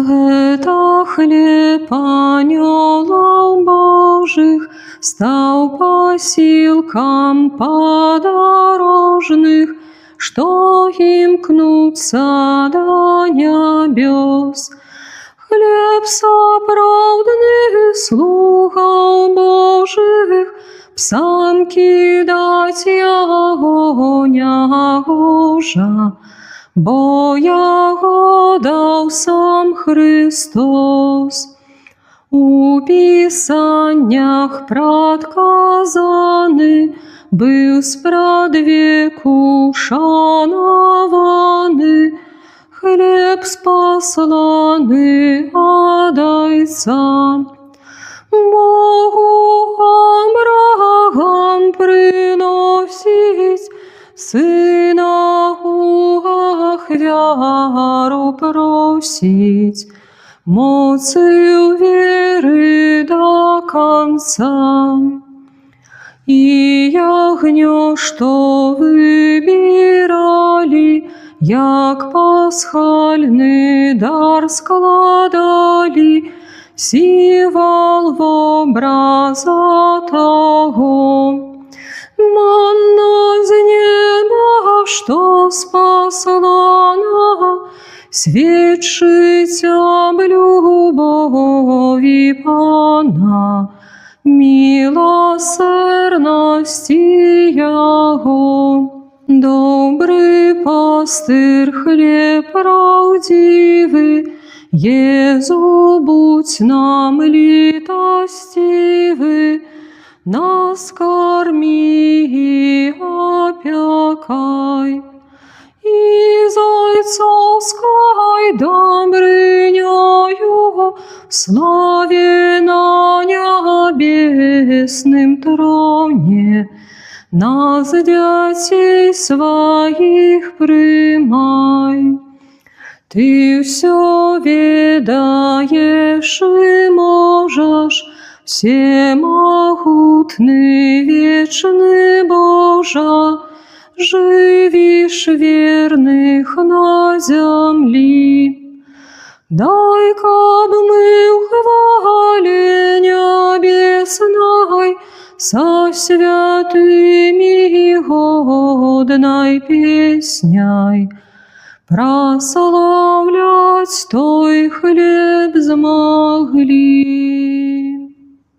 Гэта хлеб анёлаў Божых стаў пасілкам падарожных, што імкнуцца да нябёс. Хлеб сапраўдны слугаў Божых, псам кідаць яго нягожа, бо яго даў сам Христос. У пісаннях прадказаны быў спрадвеку шанаваны хлеб спасланы ад Айца. Богу Авраам приносіць сына у ахвяру просіць, моцю веры до конца. И ягнё, что выбирали, як пасхальный дар складали, символ в образа того. Манна з неба, что спаслана, свідчить об любові Пана, милосердності Його. Добрий пастир, хліб правдивий, Єзу, будь нам літостивий, нас корми и опекай. И зайцовской добрынёю славе на небесным троне нас, детей своих, примай. Ты все ведаешь и можешь, всемогутный, вечный Божа, живишь верных на земли. Дай-ка б мы в хвале небесной со святыми годной песней прославлять той хлеб змогли.